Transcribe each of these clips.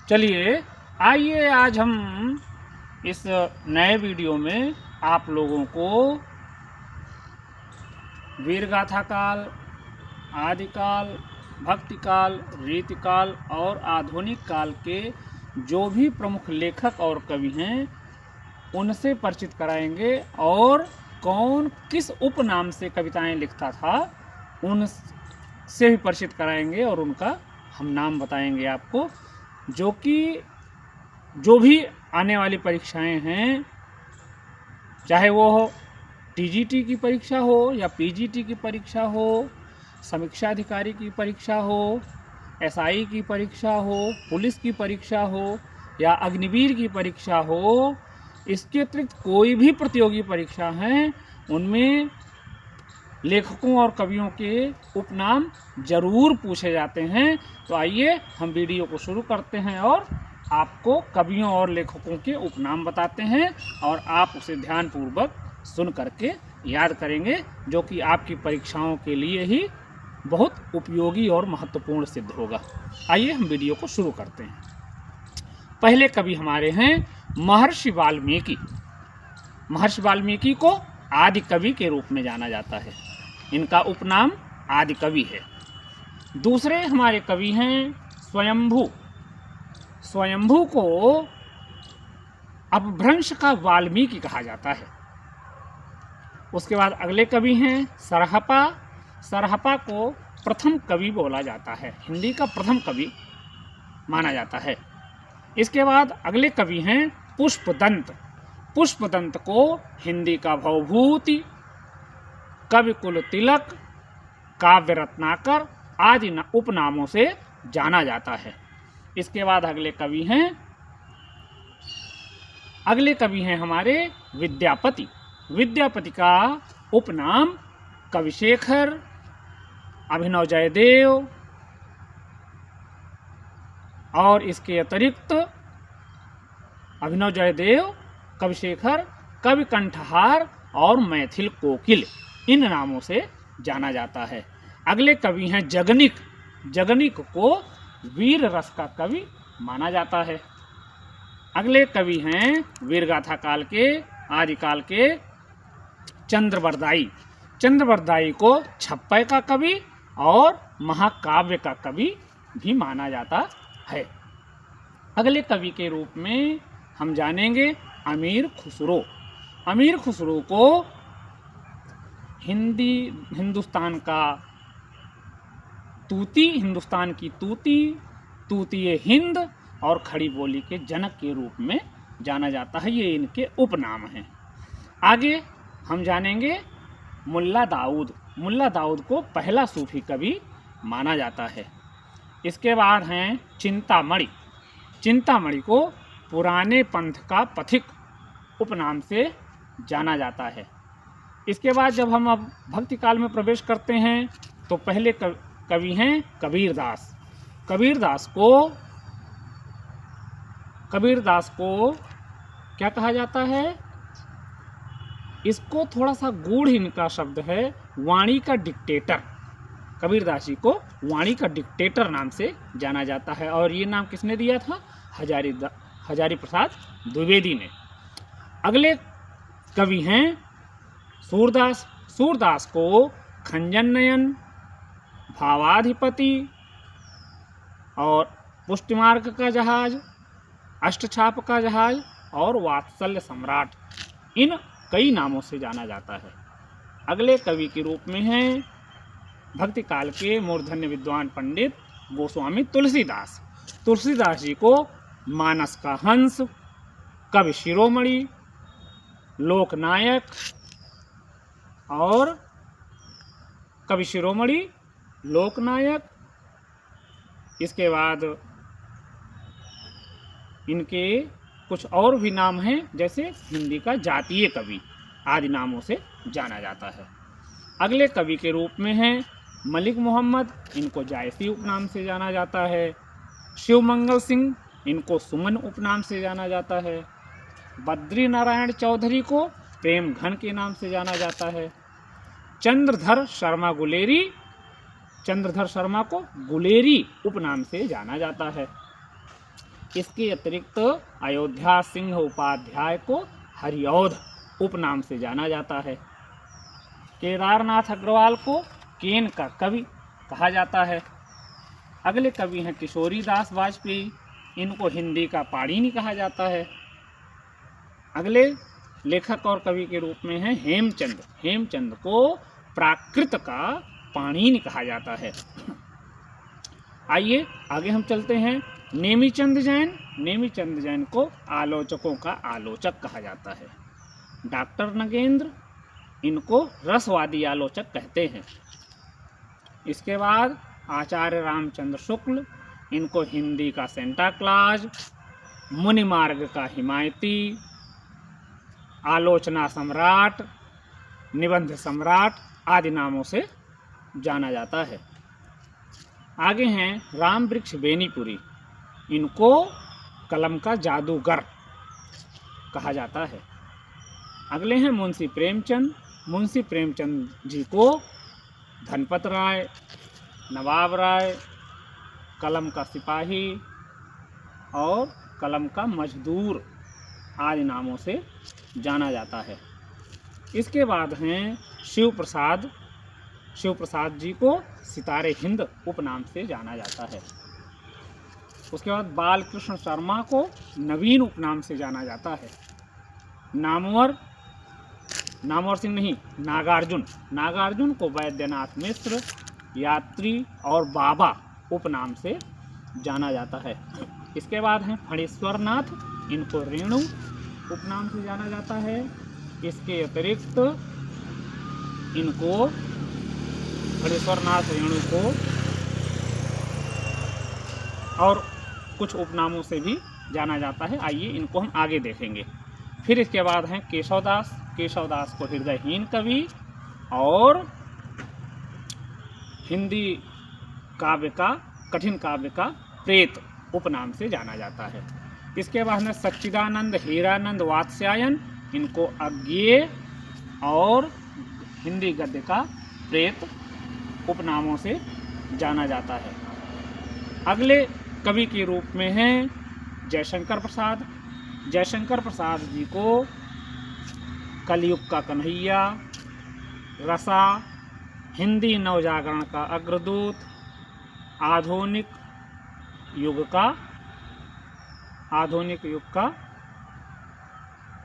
चलिए आइए आज हम इस नए वीडियो में आप लोगों को वीरगाथा काल, आदिकाल, भक्तिकाल, रीतिकाल और आधुनिक काल के जो भी प्रमुख लेखक और कवि हैं उनसे परिचित कराएंगे और कौन किस उपनाम से कविताएं लिखता था उनसे भी परिचित कराएंगे और उनका हम नाम बताएंगे आपको, जो कि जो भी आने वाली परीक्षाएं हैं, चाहे वो हो टीजीटी की परीक्षा हो या पीजीटी की परीक्षा हो, समीक्षा अधिकारी की परीक्षा हो, एसआई की परीक्षा हो, पुलिस की परीक्षा हो या अग्निवीर की परीक्षा हो, इसके अतिरिक्त कोई भी प्रतियोगी परीक्षा हैं उनमें लेखकों और कवियों के उपनाम जरूर पूछे जाते हैं। तो आइए हम वीडियो को शुरू करते हैं और आपको कवियों और लेखकों के उपनाम बताते हैं और आप उसे ध्यानपूर्वक सुन करके याद करेंगे, जो कि आपकी परीक्षाओं के लिए ही बहुत उपयोगी और महत्वपूर्ण सिद्ध होगा। आइए हम वीडियो को शुरू करते हैं। पहले कवि हमारे हैं महर्षि वाल्मीकि। महर्षि वाल्मीकि को आदि कवि के रूप में जाना जाता है, इनका उपनाम आदि कवि है। दूसरे हमारे कवि हैं स्वयंभू। स्वयंभू को अपभ्रंश का वाल्मीकि कहा जाता है। उसके बाद अगले कवि हैं सरहपा। सरहपा को प्रथम कवि बोला जाता है, हिंदी का प्रथम कवि माना जाता है। इसके बाद अगले कवि हैं पुष्पदंत। पुष्पदंत को हिंदी का भवभूति, कवि कुल तिलक, काव्य रत्नाकर आदि उपनामों से जाना जाता है। इसके बाद अगले कवि हैं हमारे विद्यापति। विद्यापति का उपनाम कविशेखर, अभिनव जयदेव और इसके अतिरिक्त अभिनव जयदेव, कविशेखर, कवि कंठहार और मैथिल कोकिल, इन नामों से जाना जाता है। अगले कवि हैं जगनिक। जगनिक को वीर रस का कवि माना जाता है। अगले कवि हैं वीरगाथा काल के, आदिकाल के चंद्रवरदायी। चंद्रवरदायी को छप्पय का कवि और महाकाव्य का कवि भी माना जाता है। अगले कवि के रूप में हम जानेंगे अमीर खुसरो। अमीर खुसरो को हिंदुस्तान का तूती, हिंदुस्तान की तूती, तूतीय हिंद और खड़ी बोली के जनक के रूप में जाना जाता है। ये इनके उपनाम हैं। आगे हम जानेंगे मुल्ला दाऊद। मुल्ला दाऊद को पहला सूफी कवि माना जाता है। इसके बाद हैं चिंतामणि। चिंतामणि को पुराने पंथ का पथिक उपनाम से जाना जाता है। इसके बाद जब हम अब भक्ति काल में प्रवेश करते हैं तो पहले कवि हैं कबीरदास। कबीरदास को क्या कहा जाता है? इसको थोड़ा सा गूढ़ इनका शब्द है, वाणी का डिक्टेटर। कबीरदास जी को वाणी का डिक्टेटर नाम से जाना जाता है और ये नाम किसने दिया था? हजारी प्रसाद द्विवेदी ने। अगले कवि हैं सूरदास। सूरदास को खंजन नयन, भावाधिपति और पुष्टिमार्ग का जहाज, अष्टछाप का जहाज और वात्सल्य सम्राट, इन कई नामों से जाना जाता है। अगले कवि के रूप में हैं भक्ति काल के मूर्धन्य विद्वान पंडित गोस्वामी तुलसीदास। तुलसीदास जी को मानस का हंस, कवि शिरोमणि, लोकनायक और कवि शिरोमणि, लोकनायक, इसके बाद इनके कुछ और भी नाम हैं, जैसे हिंदी का जातीय कवि आदि नामों से जाना जाता है। अगले कवि के रूप में हैं मलिक मोहम्मद। इनको जायसी उपनाम से जाना जाता है। शिवमंगल सिंह, इनको सुमन उपनाम से जाना जाता है। बद्री नारायण चौधरी को प्रेम घन के नाम से जाना जाता है। चंद्रधर शर्मा गुलेरी, चंद्रधर शर्मा को गुलेरी उपनाम से जाना जाता है। इसके अतिरिक्त अयोध्या सिंह उपाध्याय को हरिऔध उपनाम से जाना जाता है। केदारनाथ अग्रवाल को केन का कवि कहा जाता है। अगले कवि हैं किशोरी दास वाजपेयी, इनको हिंदी का पाणिनि कहा जाता है। अगले लेखक और कवि के रूप में हैं हेमचंद, हेमचंद को प्राकृत का पाणिनि कहा जाता है। आइए आगे हम चलते हैं। नेमीचंद जैन, नेमीचंद जैन को आलोचकों का आलोचक कहा जाता है। डॉक्टर नगेंद्र, इनको रसवादी आलोचक कहते हैं। इसके बाद आचार्य रामचंद्र शुक्ल, इनको हिंदी का सेंटा क्लॉज, मुनि मार्ग का हिमायती, आलोचना सम्राट, निबंध सम्राट आदि नामों से जाना जाता है। आगे हैं राम वृक्ष बेनीपुरी, इनको कलम का जादूगर कहा जाता है। अगले हैं मुंशी प्रेमचंद, मुंशी प्रेमचंद जी को धनपत राय, नवाब राय, कलम का सिपाही और कलम का मजदूर आदि नामों से जाना जाता है। इसके बाद हैं शिव प्रसाद, शिव प्रसाद जी को सितारे हिंद उपनाम से जाना जाता है। उसके बाद बालकृष्ण शर्मा को नवीन उपनाम से जाना जाता है। नामवर, नामवर सिंह नहीं, नागार्जुन, नागार्जुन को वैद्यनाथ मिश्र, यात्री और बाबा उपनाम से जाना जाता है। इसके बाद हैं फणीश्वर नाथ, इनको रेणु उपनाम से जाना जाता है। इसके अतिरिक्त इनको फणीश्वर नाथ, रेणु को और कुछ उपनामों से भी जाना जाता है। आइए इनको हम आगे देखेंगे। फिर इसके बाद हैं केशवदास, केशवदास को हृदयहीन कवि और हिंदी काव्य का, कठिन काव्य का प्रेत उपनाम से जाना जाता है। इसके बाद में सच्चिदानंद, हीरानंद वात्स्यायन, इनको अज्ञेय और हिंदी गद्य का प्रेत उपनामों से जाना जाता है। अगले कवि के रूप में हैं जयशंकर प्रसाद, जयशंकर प्रसाद जी को कलयुग का कन्हैया, रसा, हिंदी नवजागरण का अग्रदूत, आधुनिक युग का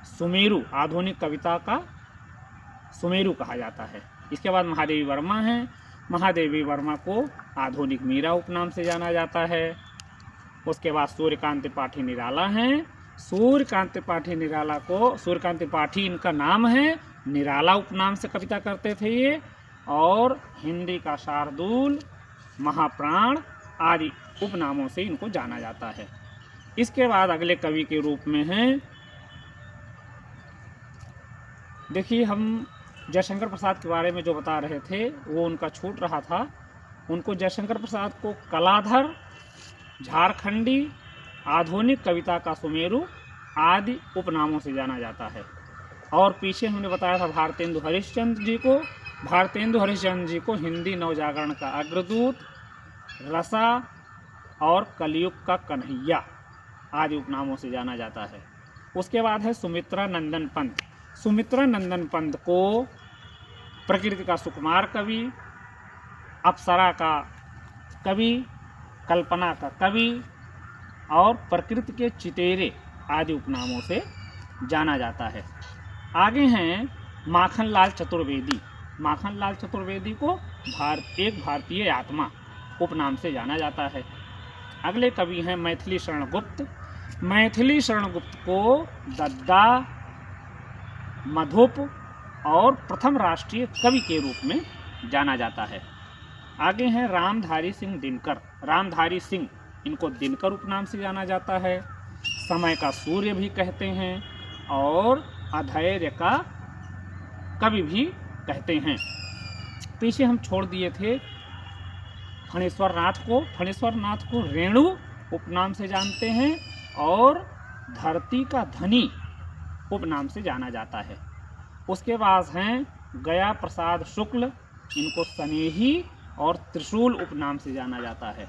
सुमेरु, आधुनिक कविता का सुमेरु कहा जाता है। इसके बाद महादेवी वर्मा हैं, महादेवी वर्मा को आधुनिक मीरा उपनाम से जाना जाता है। उसके बाद सूर्यकांत त्रिपाठी निराला हैं, सूर्यकांत त्रिपाठी निराला को, सूर्यकांत त्रिपाठी इनका नाम है, निराला उपनाम से कविता करते थे ये, और हिंदी का शार्दूल, महाप्राण आदि उपनामों से इनको जाना जाता है। इसके बाद अगले कवि के रूप में हैं, देखिए हम जयशंकर प्रसाद के बारे में जो बता रहे थे वो उनका छूट रहा था। उनको जयशंकर प्रसाद को कलाधर, झारखंडी, आधुनिक कविता का सुमेरु आदि उपनामों से जाना जाता है। और पीछे हमने बताया था भारतेंदु हरिश्चंद्र जी को, भारतेंदु हरिश्चंद्र जी को हिंदी नवजागरण का अग्रदूत, रसा और कलयुग का कन्हैया आदि उपनामों से जाना जाता है। उसके बाद है सुमित्रा नंदन पंत, सुमित्रा नंदन पंत को प्रकृति का सुकुमार कवि, अप्सरा का कवि, कल्पना का कवि और प्रकृति के चितेरे आदि उपनामों से जाना जाता है। आगे हैं माखनलाल चतुर्वेदी, माखनलाल चतुर्वेदी को एक भारतीय आत्मा उपनाम से जाना जाता है। अगले कवि हैं मैथिली शरण गुप्त, मैथिली शरण गुप्त को दद्दा, मधुप और प्रथम राष्ट्रीय कवि के रूप में जाना जाता है। आगे हैं रामधारी सिंह दिनकर, रामधारी सिंह, इनको दिनकर उपनाम से जाना जाता है। समय का सूर्य भी कहते हैं और अधैर्य का कवि भी कहते हैं। पीछे हम छोड़ दिए थे फणीश्वर नाथ को, फणीश्वर नाथ को रेणु उपनाम से जानते हैं और धरती का धनी उपनाम से जाना जाता है। उसके बाद हैं गया प्रसाद शुक्ल, इनको स्नेही और त्रिशूल उपनाम से जाना जाता है।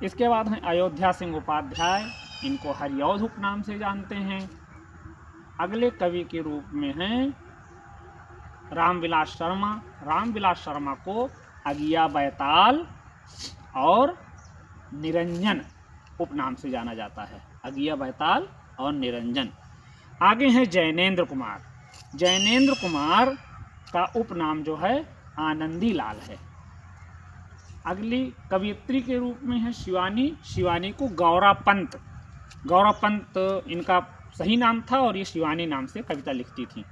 इसके बाद हैं अयोध्या सिंह उपाध्याय, इनको हरिऔध उपनाम से जानते हैं। अगले कवि के रूप में हैं रामविलास शर्मा। रामविलास शर्मा को अगिया बैताल और निरंजन उपनाम से जाना जाता है। अगिया बैताल और निरंजन। आगे हैं जैनेन्द्र कुमार। जैनेन्द्र कुमार का उपनाम जो है आनंदी लाल है। अगली कवियत्री के रूप में है शिवानी। शिवानी को गौरा पंत, गौरा पंत इनका सही नाम था और ये शिवानी नाम से कविता लिखती थी।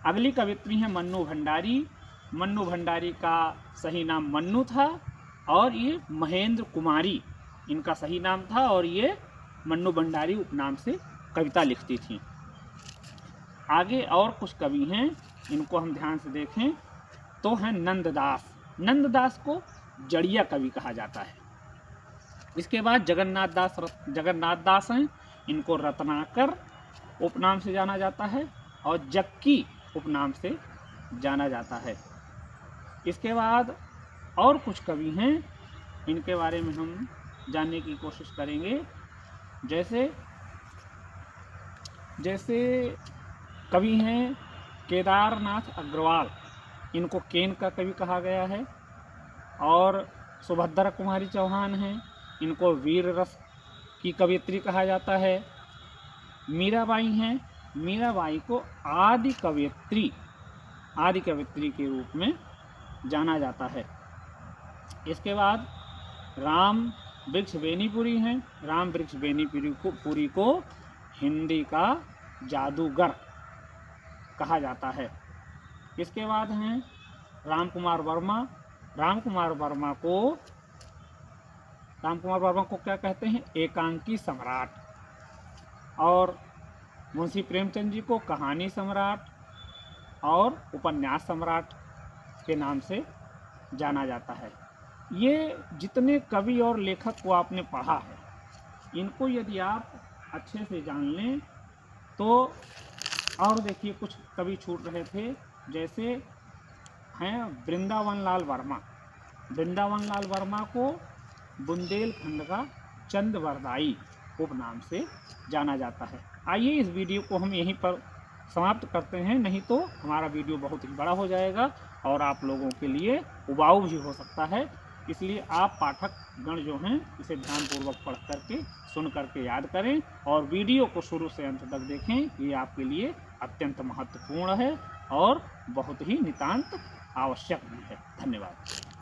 अगली कवियत्री है मन्नू भंडारी। मन्नू भंडारी का सही नाम मन्नू था और ये महेंद्र कुमारी इनका सही नाम था और ये मन्नू भंडारी उपनाम से कविता लिखती थी। आगे और कुछ कवि हैं, इनको हम ध्यान से देखें तो हैं नंददास। नंददास को जड़िया कवि कहा जाता है। इसके बाद जगन्नाथ दास हैं, इनको रत्नाकर उपनाम से जाना जाता है और जक्की उपनाम से जाना जाता है। इसके बाद और कुछ कवि हैं, इनके बारे में हम जानने की कोशिश करेंगे। जैसे कवि हैं केदारनाथ अग्रवाल, इनको केन का कवि कहा गया है। और सुभद्रा कुमारी चौहान हैं, इनको वीर रस की कवियत्री कहा जाता है। मीराबाई हैं, मीराबाई को आदि कवियत्री के रूप में जाना जाता है। इसके बाद राम वृक्ष बेनीपुरी हैं। राम वृक्ष बेनीपुरी को हिंदी का जादूगर कहा जाता है। इसके बाद हैं राम कुमार वर्मा। राम कुमार वर्मा को क्या कहते हैं? एकांकी सम्राट। और मुंशी प्रेमचंद जी को कहानी सम्राट और उपन्यास सम्राट के नाम से जाना जाता है। ये जितने कवि और लेखक को आपने पढ़ा है, इनको यदि आप अच्छे से जान लें तो, और देखिए कुछ कवि छूट रहे थे, जैसे हैं वृंदावन लाल वर्मा। वृंदावन लाल वर्मा को बुंदेलखंड का चंदवरदाई उपनाम से जाना जाता है। आइए इस वीडियो को हम यहीं पर समाप्त करते हैं, नहीं तो हमारा वीडियो बहुत ही बड़ा हो जाएगा और आप लोगों के लिए उबाऊ भी हो सकता है। इसलिए आप पाठक गण जो हैं इसे ध्यानपूर्वक पढ़ करके सुन करके याद करें और वीडियो को शुरू से अंत तक देखें। ये आपके लिए अत्यंत महत्वपूर्ण है और बहुत ही नितांत आवश्यक भी है। धन्यवाद।